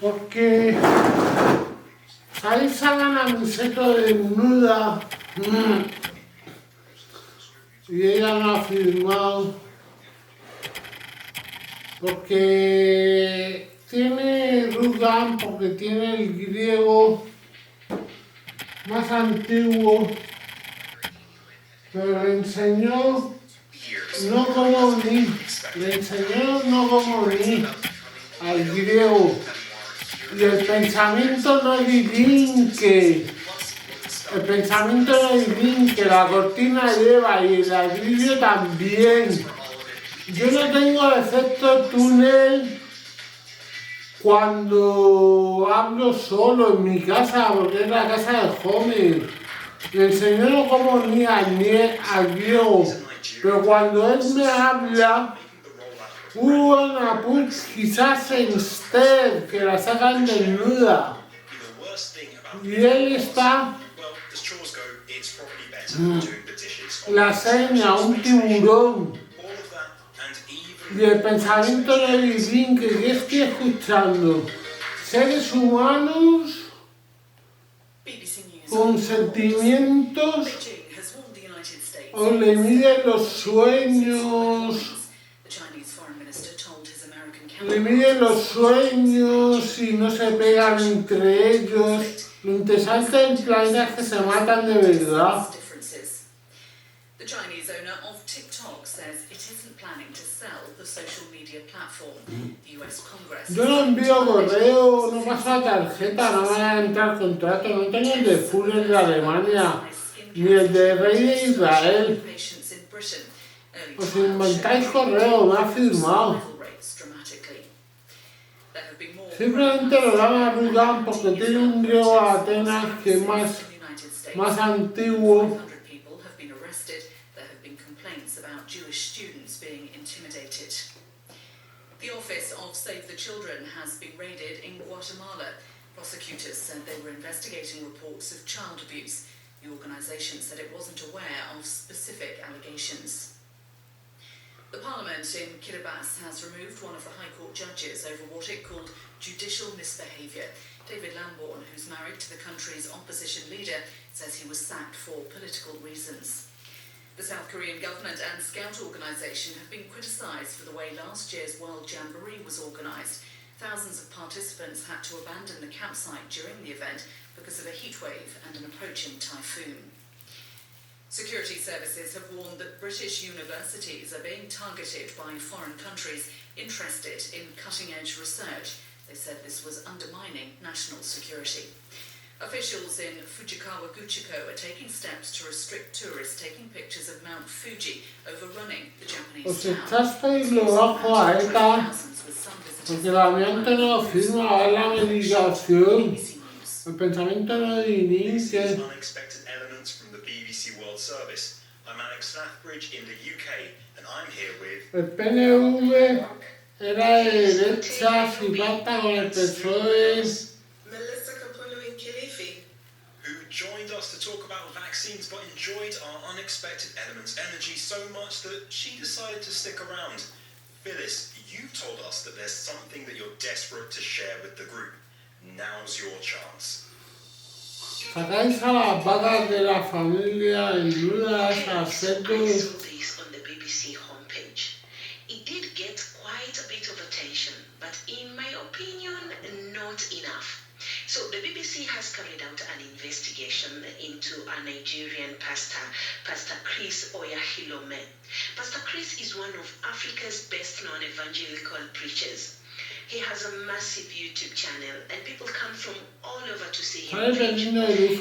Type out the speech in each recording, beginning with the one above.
Porque ahí salgan a mi seto desnuda y ella no ha firmado porque tiene Rugan, porque tiene el griego más antiguo, pero le enseñó no cómo unir, le enseñó no cómo unir al griego. Y el pensamiento no divinque, el pensamiento no divinque, la cortina lleva y el ladrillo también. Yo no tengo efecto túnel cuando hablo solo en mi casa, porque es la casa de Homer. Le enseñó cómo unir al griego, pero cuando él me habla, una quizás en Sted, que la sacan desnuda. Y él está la seña, un tiburón. Y el pensamiento de Vivín, que estoy escuchando seres humanos con sentimientos, o le miden los sueños. Le miden los sueños y no se pegan entre ellos. Lo interesante del planeta es que se matan de verdad. The Chinese owner of TikTok says it isn't planning to sell the social media platform. The US Congress. Yo no envío correo, no paso la tarjeta, no van a entrar contrato, no tengo el de Fuller de Alemania, ni el de Rey de Israel. Os inventáis correo, me ha firmado. Simplemente lo dan a Rugan porque tiene un griego a Atenas que es más antiguo. Jewish students being intimidated. The office of Save the Children has been raided in Guatemala. Prosecutors said they were investigating reports of child abuse. The organisation said it wasn't aware of specific allegations. The Parliament in Kiribati has removed one of the High Court judges over what it called judicial misbehaviour. David Lambourne, who's married to the country's opposition leader, says he was sacked for political reasons. The South Korean government and Scout organisation have been criticised for the way last year's World Jamboree was organised. Thousands of participants had to abandon the campsite during the event because of a heatwave and an approaching typhoon. Security services have warned that British universities are being targeted by foreign countries interested in cutting-edge research. They said this was undermining national security. Officials in Fujikawa Guchiko are taking steps to restrict tourists taking pictures of Mount Fuji overrunning the Japanese Pues town. estás pedindo bajo a ETA, porque la amiante no firma a ver la medicación. El pensamiento no divinque. Unexpected elements from the BBC World Service. I'm Alex Lathbridge in the UK, and I'm here with. El PNV era de derecha, y pacta con el PSOE. Joined us to talk about vaccines, but enjoyed our unexpected elements energy so much that she decided to stick around. Phyllis, you told us that there's something that you're desperate to share with the group. Now's your chance. Sacáis a las vacas de la familia en dudas, a cerdos. On the BBC homepage. It did get quite a bit of attention, but in my opinion, not enough. So the BBC has carried out an investigation into a Nigerian pastor, Pastor Chris Oyahilome. Pastor Chris is one of Africa's best-known evangelical preachers. He has a massive YouTube channel and people come from all over to see him preach. He's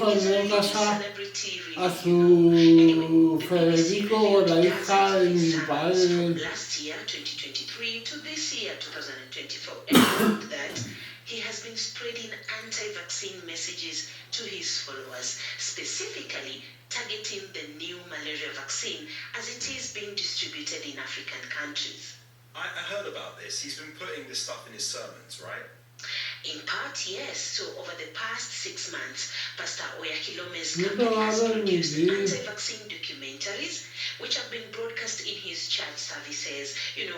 a celebrity a su Federico, la hija de mi padre. From last year, 2023, to this year, 2024. And that he has been spreading anti-vaccine messages to his followers, specifically targeting the new malaria vaccine as it is being distributed in African countries. I heard about this. He's been putting this stuff in his sermons, right? In part, yes. So over the past 6 months, Pastor Oyakhilom's company has produced anti-vaccine documentaries which have been broadcast discussed in his church services,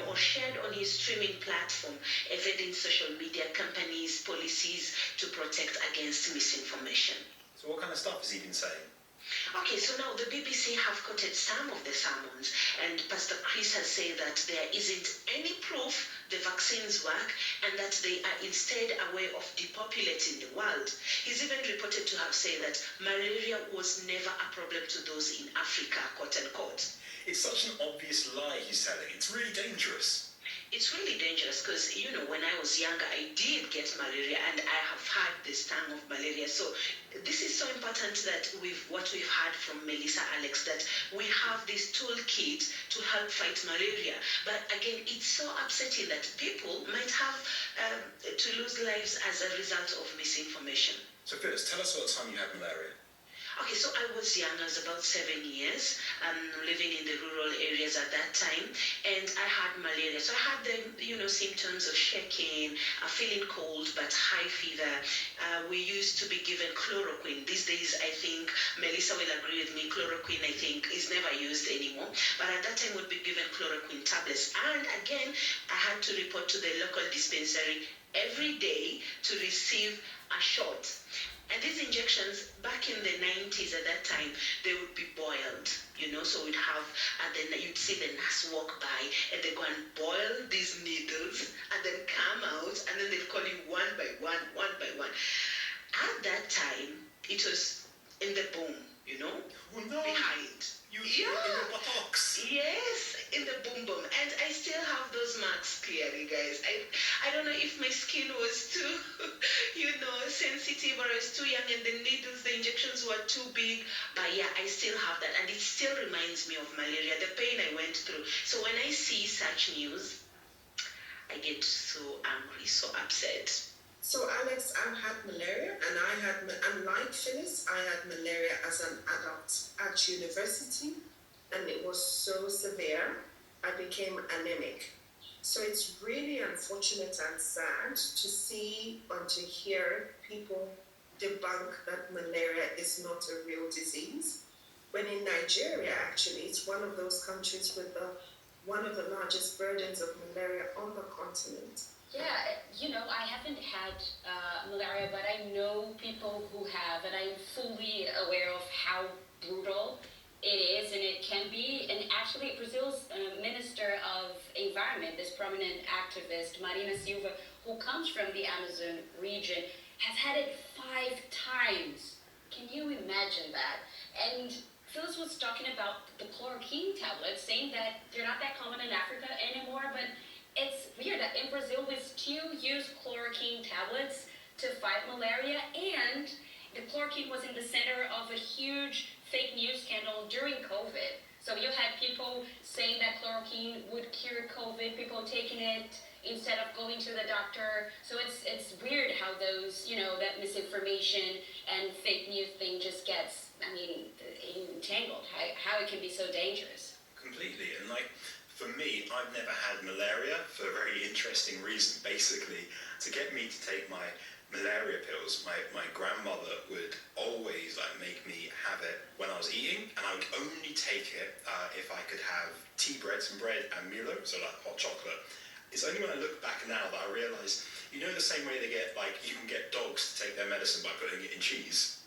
or shared on his streaming platform, evading social media companies' policies to protect against misinformation. So what kind of stuff has he been saying? Okay, so now the BBC have quoted some of the sermons, and Pastor Chris has said that there isn't any proof the vaccines work and that they are instead a way of depopulating the world. He's even reported to have said that malaria was never a problem to those in Africa, quote unquote. It's such an obvious lie he's telling. It's really dangerous. It's really dangerous because, when I was younger, I did get malaria and I have had this time of malaria. So this is so important that what we've heard from Melissa Alex, that we have this toolkit to help fight malaria. But again, it's so upsetting that people might have to lose lives as a result of misinformation. So Phyllis, tell us what time you had malaria. Okay, so I was young, I was about 7 years, living in the rural areas at that time, and I had malaria. So I had the, symptoms of shaking, feeling cold, but high fever. We used to be given chloroquine. These days, I think, Melissa will agree with me, chloroquine, I think, is never used anymore. But at that time, we'd be given chloroquine tablets. And again, I had to report to the local dispensary every day to receive a shot. And these injections, back in the 90s at that time, they would be boiled, so we'd have, and then you'd see the nurse walk by, and they go and boil these needles, and then come out, and then they'd call you one by one. At that time, it was in the boom, Oh no! behind. You in your buttocks. Yes, in the boom. And I still have those marks clearly, guys. I don't know if my skin was too, sensitive, or I was too young and the needles, the injections were too big. But yeah, I still have that. And it still reminds me of malaria, the pain I went through. So when I see such news, I get so angry, so upset. So Alex, I've had malaria, and unlike Phyllis, I had malaria as an adult at university, and it was so severe, I became anemic. So it's really unfortunate and sad to see or to hear people debunk that malaria is not a real disease, when in Nigeria, actually, it's one of those countries with one of the largest burdens of malaria on the continent. Yeah, I haven't had malaria, but I know people who have, and I'm fully aware of how brutal it is, and it can be. And actually, Brazil's Minister of Environment, this prominent activist, Marina Silva, who comes from the Amazon region, has had it 5 times. Can you imagine that? And Phyllis was talking about the chloroquine tablets, saying that they're not that common in Africa anymore, but it's weird that in Brazil we still use chloroquine tablets to fight malaria, and the chloroquine was in the center of a huge fake news scandal during COVID. So you had people saying that chloroquine would cure COVID, people taking it instead of going to the doctor. So it's weird how those, that misinformation and fake news thing just gets, entangled, how it can be so dangerous. Completely, and for me, I've never had malaria for a very interesting reason. Basically, to get me to take my malaria pills, my grandmother would always make me have it when I was eating, and I would only take it if I could have tea bread, some bread and Milo, so hot chocolate. It's only when I look back now that I realise, the same way they get, you can get dogs to take their medicine by putting it in cheese.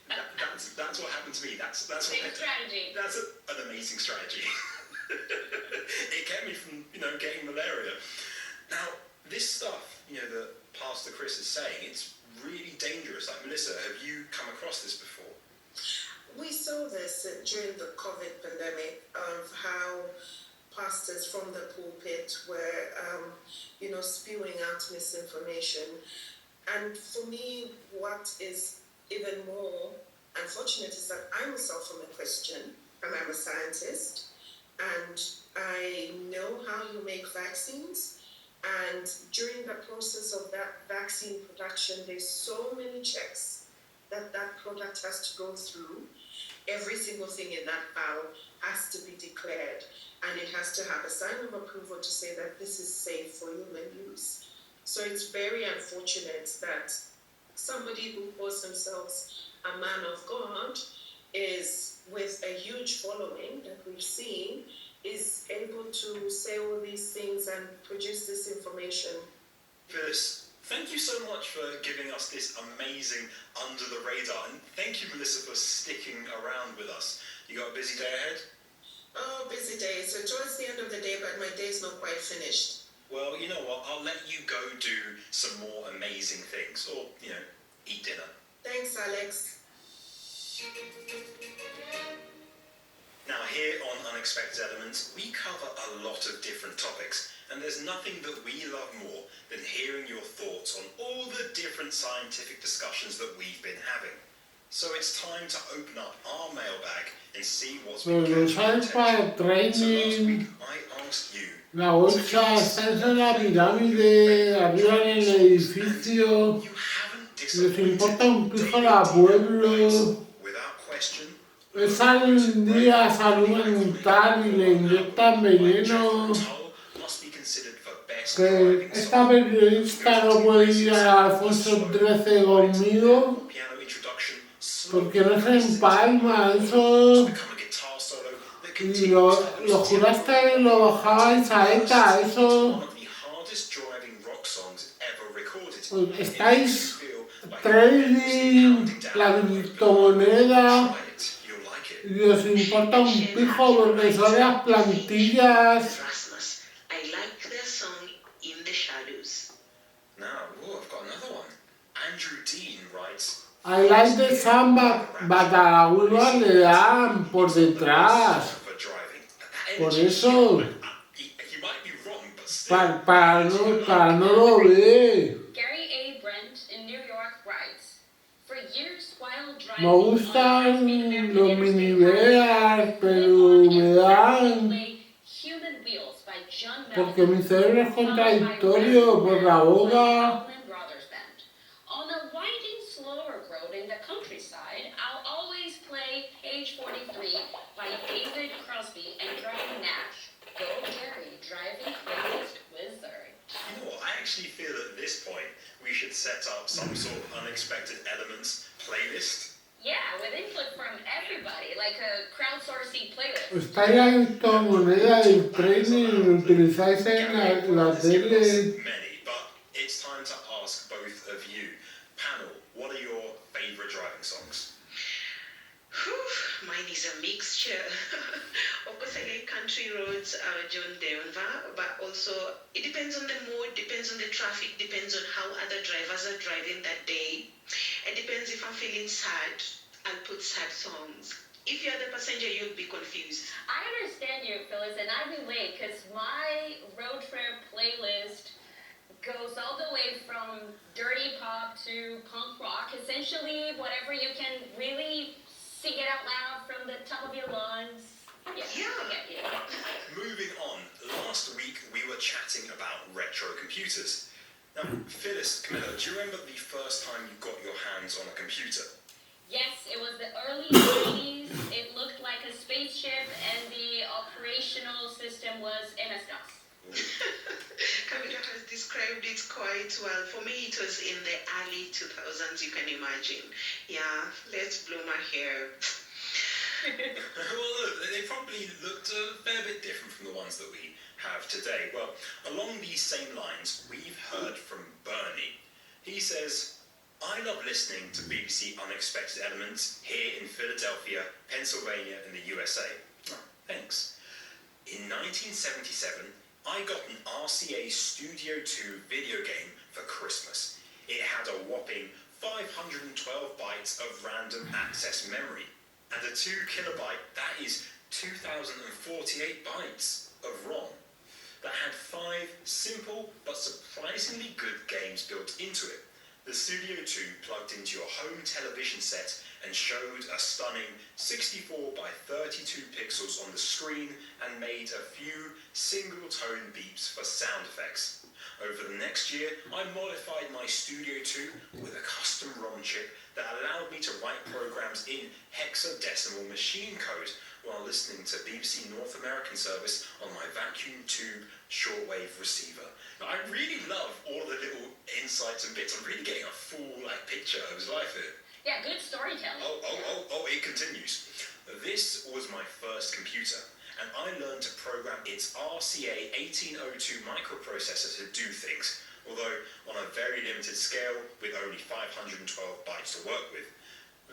That's what happened to me. That's what strategy. That's an amazing strategy. It kept me from, getting malaria. Now, this stuff, that Pastor Chris is saying, it's really dangerous. Melissa, have you come across this before? We saw this during the COVID pandemic, of how pastors from the pulpit were, spewing out misinformation. And for me, what is even more unfortunate is that I myself am a Christian, and I'm a scientist, and I know how you make vaccines. And during the process of that vaccine production, there's so many checks that product has to go through. Every single thing in that vial has to be declared, and it has to have a sign of approval to say that this is safe for human use. So it's very unfortunate that somebody who calls themselves a man of God is with a huge following that we've seen, is able to say all these things and produce this information. Phyllis, thank you so much for giving us this amazing under the radar, and thank you, Melissa, for sticking around with us. You got a busy day ahead? Oh, busy day. So towards the end of the day, but my day's not quite finished. Well, you know what? I'll let you go do some more amazing things, or, eat dinner. Thanks, Alex. Now, here on Unexpected Elements, we cover a lot of different topics, and there's nothing that we love more than hearing your thoughts on all the different scientific discussions that we've been having. So it's time to open up our mailbag and see what's been catching your attention. So last week, I asked you... La bolsa está en la pirámide, arriba en el edificio. Les importa un pijo la pueblo. Es un día salud mental y le inyectan veneno. Que esta periodista no puede ir a Alfonso XIII conmigo porque no se empalma, eso. Y lo juraste y lo bajabais a ETA, eso. Estáis trading la criptomoneda y os importa un pijo porque son las plantillas. I like their song In the Shadows. Now, I've got another one. Andrew Dean writes, I like the samba, but a la vulva le dan por detrás. Por eso. Para no lo ver. Gary A. Brent in New York writes, for years while driving Me gustan los miniveas, pero me dan. Porque mi cerebro es contradictorio por la boca. On a winding, slower road in the countryside, I'll always play Age 43 by David Crosby and Graham Nash. Go Gary, driving crazed wizard. You know what, I actually feel at this point we should set up some sort of Unexpected Elements playlist. Yeah, with input from everybody, like a crowdsourcing playlist. ¿Estáis la criptomoneda y el trading lo utilizáis en la tele? Many, but it's time to ask both of you. Panel, what are your favourite driving songs? Mine is a mixture. Of course, I like country roads, John Denver, but also it depends on the mood, depends on the traffic, depends on how other drivers are driving that day. It depends if I'm feeling sad, I'll put sad songs. If you're the passenger, you'll be confused. I understand you, Phyllis, and I relate, because my road trip playlist goes all the way from dirty pop to punk rock, essentially whatever you can really sing it out loud from the top of your lungs. Yeah. Moving on, last week we were chatting about retro computers. Now, Phyllis, Camilla, do you remember the first time you got your hands on a computer? Yes, it was the early 80s. It looked like a spaceship and the operational system was MS-DOS. Camilla has described it quite well. For me, it was in the early 2000s, you can imagine. Yeah, let's blow my hair. Well, look, they probably looked a fair bit different from the ones that we have today. Well, along these same lines, we've heard from Bernie. He says, I love listening to BBC Unexpected Elements here in Philadelphia, Pennsylvania, in the USA. Oh, thanks. In 1977, I got an RCA Studio 2 video game for Christmas. It had a whopping 512 bytes of random access memory. And a 2 kilobyte, that is 2048 bytes of ROM. That had 5 simple but surprisingly good games built into it. The Studio 2 plugged into your home television set and showed a stunning 64 by 32 pixels on the screen and made a few single-tone beeps for sound effects. Over the next year, I modified my Studio 2 with a custom ROM chip that allowed me to write programs in hexadecimal machine code while listening to BBC North American service on my vacuum tube shortwave receiver. Now, I really love all the little insights and bits. I'm really getting a full picture of his life here. Yeah, good storytelling. Oh, it continues. This was my first computer, and I learned to program its RCA 1802 microprocessor to do things, although on a very limited scale with only 512 bytes to work with.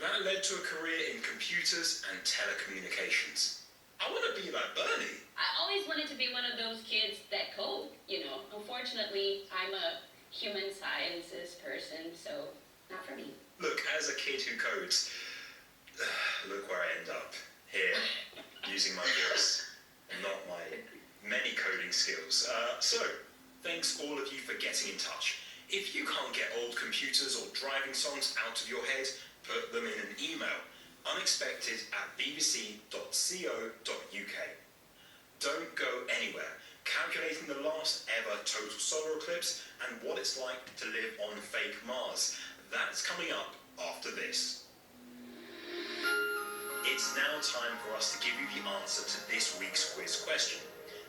That led to a career in computers and telecommunications. I want to be like Bernie. I always wanted to be one of those kids that code, you know. Unfortunately, I'm a human sciences person, so not for me. Look, as a kid who codes, look where I end up. Here, using my voice, not my many coding skills. So, thanks all of you for getting in touch. If you can't get old computers or driving songs out of your head, put them in an email, unexpected@bbc.co.uk. Don't go anywhere. Calculating the last ever total solar eclipse and what it's like to live on fake Mars. That's coming up after this. It's now time for us to give you the answer to this week's quiz question.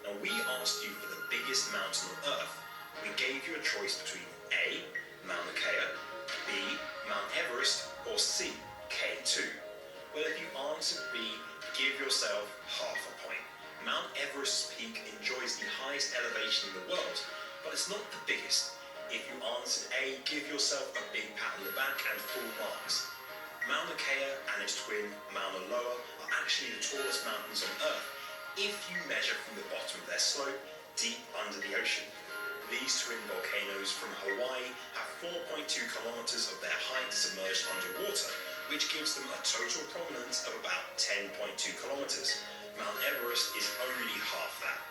Now, we asked you for the biggest mountain on Earth. We gave you a choice between A, Mauna Kea, B, Mount Everest, or C, K2. Well, if you answered B, give yourself half a point. Mount Everest's peak enjoys the highest elevation in the world, but it's not the biggest. If you answered A, give yourself a big pat on the back and full marks. Mauna Kea and its twin, Mauna Loa, are actually the tallest mountains on Earth if you measure from the bottom of their slope deep under the ocean. These twin volcanoes from Hawaii have 4.2 kilometers of their height submerged underwater, which gives them a total prominence of about 10.2 kilometers. Mount Everest is only half that.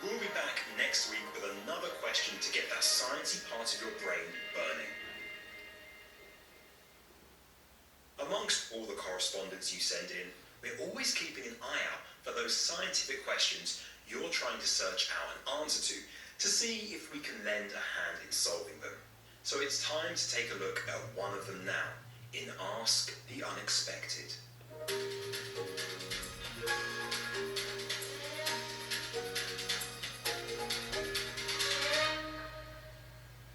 We'll be back next week with another question to get that sciencey part of your brain burning. Amongst all the correspondence you send in, we're always keeping an eye out for those scientific questions you're trying to search out an answer to see if we can lend a hand in solving them. So it's time to take a look at one of them now, in Ask the Unexpected.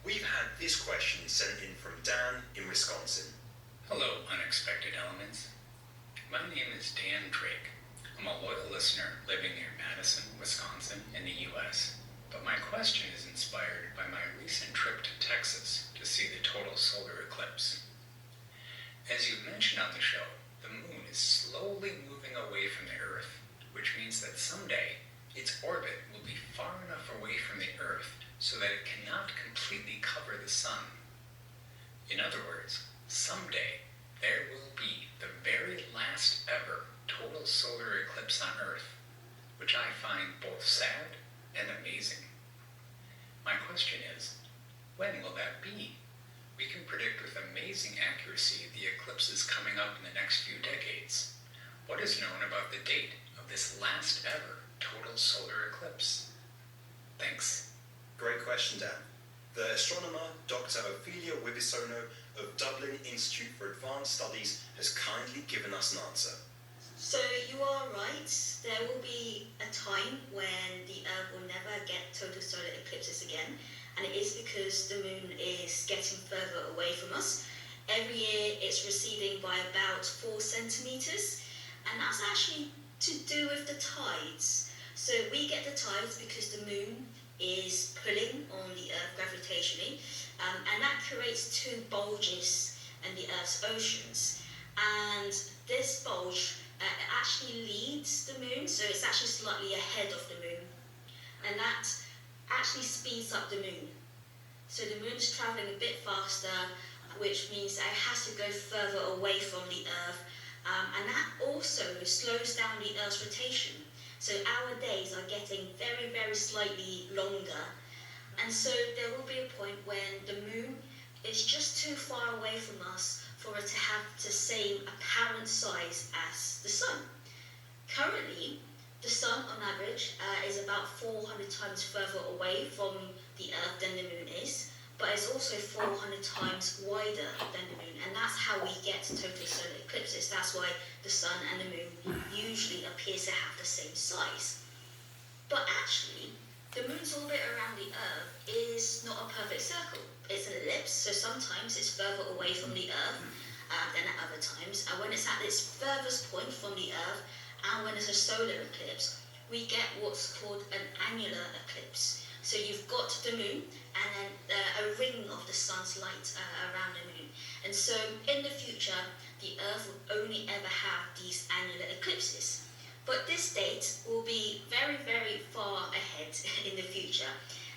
We've had this question sent in from Dan in Wisconsin. Hello, Unexpected Elements. My name is Dan Drake. I'm a loyal listener living near Madison, Wisconsin, in the U.S., but my question is inspired by my recent trip to Texas to see the total solar eclipse. As you mentioned on the show, the moon is slowly moving away from the Earth, which means that someday its orbit will be far enough away from the Earth so that it cannot completely cover the sun. In other words, someday there will be the very last ever total solar eclipse on Earth, which I find both sad and amazing. My question is, when will that be? We can predict with amazing accuracy the eclipses coming up in the next few decades. What is known about the date of this last ever total solar eclipse? Thanks. Great question, Dan. The astronomer Dr. Ophelia Wibisono of Dublin Institute for Advanced Studies has kindly given us an answer. So you are right, there will be a time when the Earth will never get total solar eclipses again, and it is because the moon is getting further away from us. Every year it's receding by about 4 centimeters, and that's actually to do with the tides. So we get the tides because the moon is pulling on the Earth gravitationally, and that creates 2 bulges in the Earth's oceans. And this bulge actually leads the moon, so it's actually slightly ahead of the moon, and that actually speeds up the moon. So the moon is traveling a bit faster, which means that it has to go further away from the Earth, and that also slows down the Earth's rotation. So our days are getting very, very slightly longer, and so there will be a point when the moon is just too far away from us for it to have the same apparent size as the sun. Currently, the sun on average is about 400 times further away from the Earth than the moon is, but it's also 400 times wider than the moon, and that's how we get total solar eclipses. That's why the sun and the moon usually appear to have the same size. But actually, the moon's orbit around the Earth is not a perfect circle. It's an ellipse, so sometimes it's further away from the Earth than at other times. And when it's at its furthest point from the Earth, and when it's a solar eclipse, we get what's called an annular eclipse. So you've got the moon and then a ring of the sun's light around the moon. And so in the future, the Earth will only ever have these annular eclipses. But this date will be very, very far ahead in the future,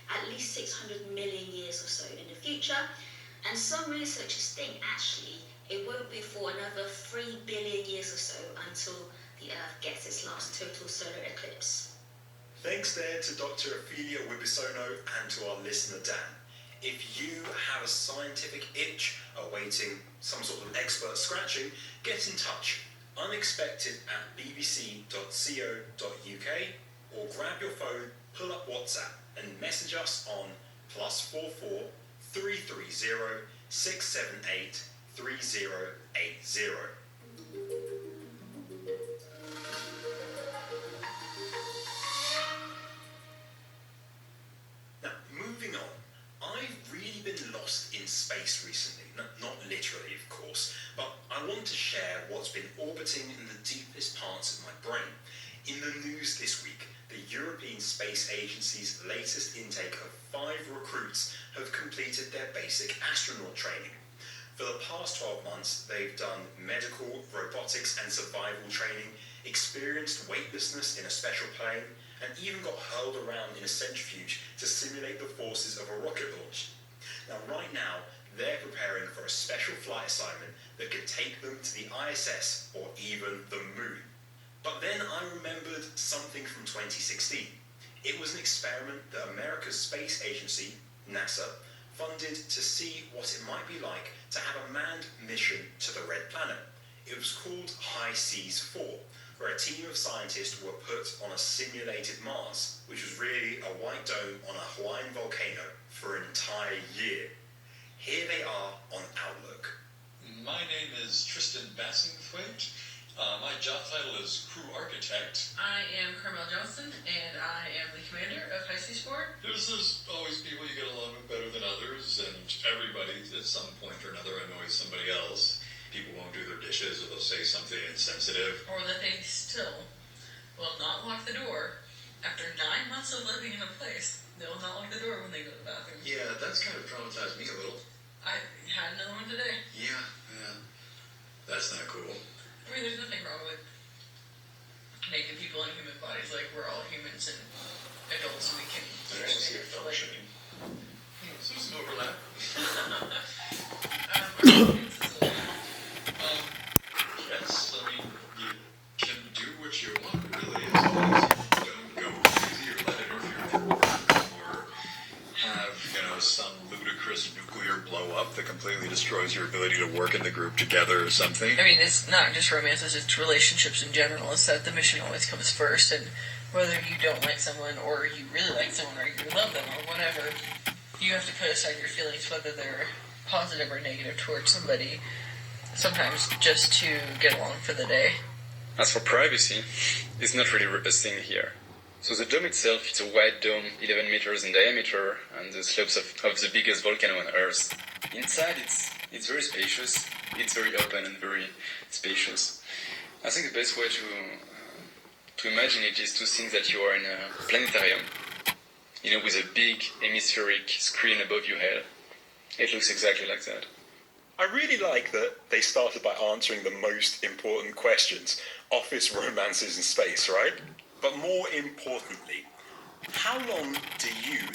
at least 600 million years or so in the future. And some researchers think actually it won't be for another 3 billion years or so until the Earth gets its last total solar eclipse. Thanks there to Dr. Ophelia Wibisono and to our listener Dan. If you have a scientific itch awaiting some sort of expert scratching, get in touch. unexpected@bbc.co.uk or grab your phone, pull up WhatsApp and message us on +44 330 678 3080. Now, moving on, I've really been lost in space recently. Not literally, of course, but I want to share what's been orbiting in the deepest parts of my brain. In the news this week, the European Space Agency's latest intake of 5 recruits have completed their basic astronaut training. For the past 12 months, they've done medical, robotics and survival training, experienced weightlessness in a special plane, and even got hurled around in a centrifuge to simulate the forces of a rocket launch. Now, right now, they're preparing for a special flight assignment that could take them to the ISS or even the moon. But then I remembered something from 2016. It was an experiment that America's space agency, NASA, funded to see what it might be like to have a manned mission to the Red Planet. It was called High Seas 4, where a team of scientists were put on a simulated Mars, which was really a white dome on a Hawaiian volcano for an entire year. Here they are on Outlook. My name is Tristan Bassingthwaite. My job title is crew architect. I am Carmel Johnson, and I am the commander of High Seas 4. There's always people you get along with better than others, and everybody at some point or another annoys somebody else. People won't do their dishes, or they'll say something insensitive. Or that they still will not lock the door. After 9 months of living in a place, they will not lock the door when they go to the bathroom. Yeah, that's kind of traumatized me a little. I had another one today. Yeah. That's not cool. I mean, there's nothing wrong with making people in human bodies. Like, we're all humans and adults, and we can I don't see it functioning. So there's an overlap. Yes, I mean, you can do what you want, really, as long as you don't go crazy or let it interfere with your work, or have, some ludicrous nuclear blow up that completely destroys your ability to work in the group together or something. I mean, it's not just romances, it's relationships in general. It's that the mission always comes first, and whether you don't like someone, or you really like someone, or you love them, or whatever, you have to put aside your feelings, whether they're positive or negative towards somebody, sometimes just to get along for the day. As for privacy, it's not really a thing here. So the dome itself, it's a wide dome, 11 meters in diameter, and the slopes of the biggest volcano on Earth. Inside, it's very spacious, it's very open and very spacious. I think the best way to imagine it is to think that you are in a planetarium, with a big hemispheric screen above your head. It looks exactly like that. I really like that they started by answering the most important questions. Office romances in space, right? But more importantly, how long do you